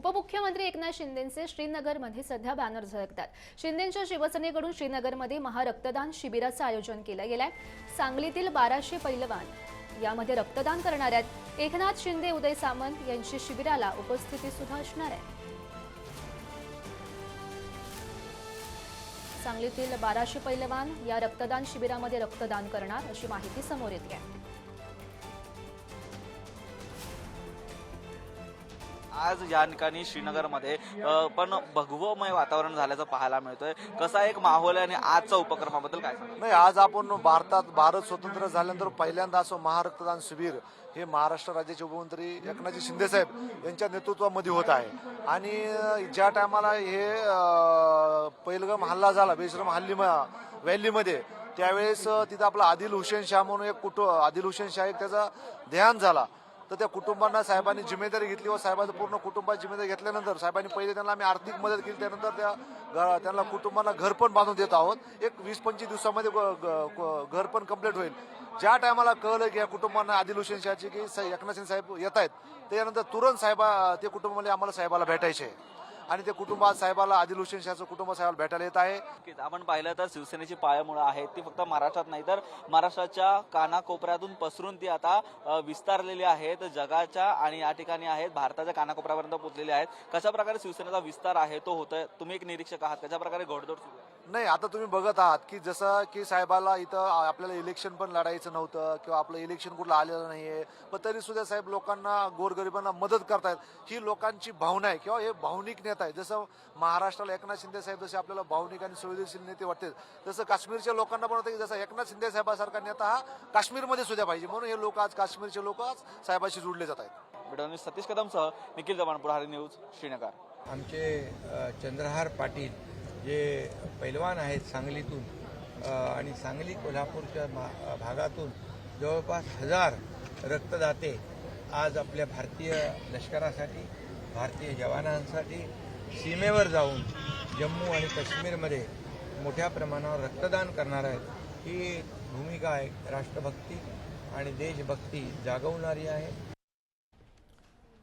उपमुख्यमंत्री एकनाथ शिंदेंचे श्रीनगरमध्ये सध्या बॅनर झळकतात। शिंदेंच्या शिवसेनेकडून श्रीनगरमध्ये महारक्तदान शिबिराचं आयोजन केलं गेलंय। सांगलीतील 1200 पैलवान यामध्ये रक्तदान करणार आहेत। एकनाथ शिंदे, उदय सामंत यांची शिबिराला उपस्थिती सुद्धा असणार आहे। सांगलीतील 1200 पैलवान या रक्तदान शिबिरामध्ये रक्तदान करणार अशी माहिती समोर येते आहे। आज या ठिकाणी श्रीनगरमध्ये पण भगवमय वातावरण झाल्याचं पाहायला मिळतंय। कसा एक माहोल आहे आणि आजच्या उपक्रमाबद्दल काय सांगाल? नाही, आज आपण भारत स्वतंत्र झाल्यानंतर पहिल्यांदा असं महारक्तदान शिबिर हे महाराष्ट्र राज्याचे उपमंत्री एकनाथजी शिंदे साहेब यांच्या नेतृत्वामध्ये होत आहे। आणि ज्या टायमाला हे पहिलगाम हल्ला झाला बेशरम व्हॅलीमध्ये, त्यावेळेस तिथं आपला आदिल हुसेन शाह म्हणून आदिल हुसेन शाह एक त्याचा देहांत झाला। तर त्या कुटुंबांना साहेबांनी जिम्मेदारी घेतली व साहेबांचं पूर्ण कुटुंबाची जिम्मेदारी घेतल्यानंतर साहेबांनी पहिले त्यांना आम्ही आर्थिक मदत केली, त्यानंतर त्यांना कुटुंबांना घर पण बांधून देत आहोत। एक 20-25 दिवसामध्ये घर पण कंप्लीट होईल। ज्या टायमाला कळलं की या कुटुंबांना आदिल हुसेन शाहची की एकनाथ शिंदे साहेब येत आहेत, त्यानंतर तुरंत ते कुटुंबामध्ये आम्हाला साहेबाला भेटायचे आणि ते कुटुंबात साहेबाला आदिल हुसेन शाहचं कुटुंब साहेबाला भेटायला येत आहे। आपण पाहिलं तर शिवसेनेची पायामुळं आहेत ती फक्त महाराष्ट्रात नाही तर महाराष्ट्राच्या कानाकोपऱ्यातून पसरून ती आता विस्तारलेली आहेत, जगाच्या आणि या ठिकाणी आहेत, भारताच्या कानाकोपऱ्यापर्यंत पोहोचलेली आहेत। कशा प्रकारे शिवसेनेचा विस्तार आहे तो होतोय, तुम्ही एक निरीक्षक आहात, कशा प्रकारे घोडदौड सुरू आहे? नाही, आता तुम्ही बघत आहात की जसं की साहेबाला इथं आपल्याला इलेक्शन पण लढायचं नव्हतं किंवा आपलं इलेक्शन कुठलं आलेलं नाहीये, पण तरी सुद्धा साहेब लोकांना, गोरगरिबांना मदत करतायत। ही लोकांची भावना आहे किंवा हे भावनिक नेता आहे। जसं महाराष्ट्राला एकनाथ शिंदे साहेब जसे आपल्याला भावनिक आणि संवेदनशील नेते वाटते, तसं काश्मीरच्या लोकांना पण वाटतं की जसं एकनाथ शिंदे साहेबासारखा नेता हा काश्मीरमध्ये सुद्धा पाहिजे, म्हणून हे लोक आज काश्मीरचे लोक आज साहेबाशी जोडले जात आहेत। व्हिडिओ सतीश कदमसह निखिल चव्हाण, पुढारी न्यूज, श्रीनगर। आमचे चंद्रहार पाटील जे पैलवान आहेत सांगलीतून आणि सांगली कोल्हापूरच्या भागातून जवळपास 1000 रक्तदाते आज आपल्या भारतीय लष्करासाठी, भारतीय जवानांसाठी सीमेवर जाऊन जम्मू आणि काश्मीरमध्ये मोठ्या प्रमाणावर रक्तदान करणार आहेत। ही भूमिका आहे राष्ट्रभक्ती आणि देशभक्ती जागवणारी आहे।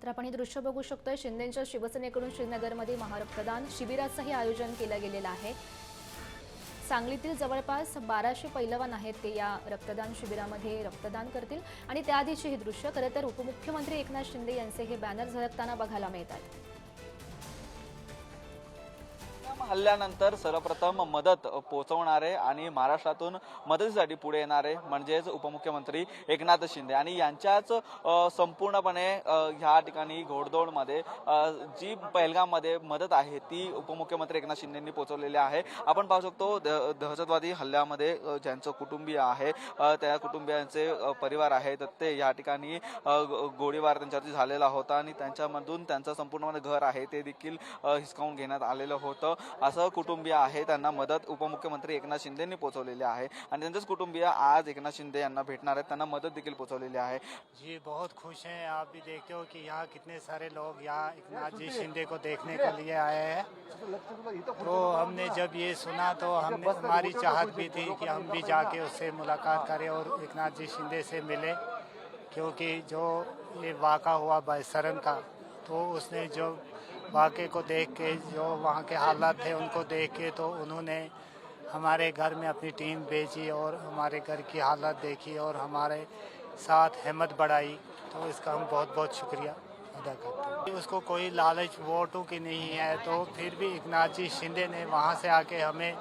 तर आपण हे दृश्य बघू शकतोय। शिंदेंच्या शिवसेनेकडून श्रीनगरमध्ये महारक्तदान शिबिराचंही आयोजन केलं गेलेलं आहे। सांगलीतील जवळपास 1200 पैलवान आहेत, ते या रक्तदान शिबिरामध्ये रक्तदान करतील आणि त्याआधीची ही दृश्य खरं तर उपमुख्यमंत्री एकनाथ शिंदे यांचे हे बॅनर झळकताना बघायला मिळतात। हल्ल्यानंतर सर्वप्रथम मदत पोहोचवणारे आणि महाराष्ट्रातून मदतीसाठी पुढे येणारे म्हणजेच उपमुख्यमंत्री एकनाथ शिंदे आणि यांच्याच संपूर्णपणे ह्या ठिकाणी घोडदौडमध्ये जी पहलगाममध्ये मदत आहे ती उपमुख्यमंत्री एकनाथ शिंदेंनी पोहोचवलेली आहे। आपण पाहू शकतो दहशतवादी हल्ल्यामध्ये ज्यांचं कुटुंबीय आहे, त्या कुटुंबियांचे परिवार आहेत, ते या ठिकाणी गोळीबार त्यांच्यावरती झालेला होता आणि त्यांच्यामधून त्यांचं संपूर्णपणे घर आहे ते देखील हिसकावून घेण्यात आलेलं होतं। असं कुटुंबीय आहे, त्यांना मदत उपमुख्यमंत्री एकनाथ शिंदेंनी पोहोचवलेली आहे आणि त्यांचेच कुटुंबीय आज एकनाथ शिंदे यांना भेटणार आहेत, त्यांना मदत देखील पोहोचवलेली आहे। जी बहुत खुश हैं। आप भी देखते हो कि यहाँ कितने सारे लोग यहाँ एकनाथ जी शिंदे को देखने के लिए आए हैं। तो हमने जब ये सुना तो हमारी चाहत भी थी कि हम भी जाके उससे मुलाकात करें और एकनाथ जी शिंदे से मिले, क्योंकि जो ये वाक़ा हुआ बैसरन का, तो उसने जो वाक़े को देख के, जो वहाँ के हालात थे उनको देख के, तो उन्होंने हमारे घर में अपनी टीम भेजी और हमारे घर की हालत देखी और हमारे साथ हिम्मत बढ़ाई। तो इसका हम बहुत बहुत शुक्रिया अदा करते हैं। उसको कोई लालच वोटों की नहीं है, तो फिर भी एकनाथ जी शिंदे ने वहाँ से आके हमें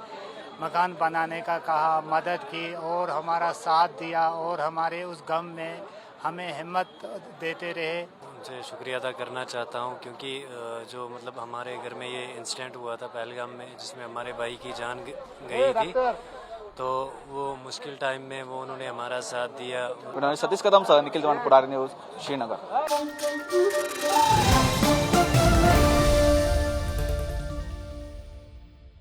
मकान बनाने का कहा, मदद की और हमारा साथ दिया और हमारे उस गम में हमें हिम्मत देते रहे। उनसे शुक्रिया अदा करना चाहता हूं, क्योंकि जो मतलब हमारे घर में ये इंसिडेंट हुआ था पहलगाम में, जिसमें हमारे भाई की जान गई थी, तो वो मुश्किल टाइम में वो उन्होंने हमारा साथ दिया। सतीश कदमसह निखिल चव्हाण, पुढारी न्यूज, श्रीनगर।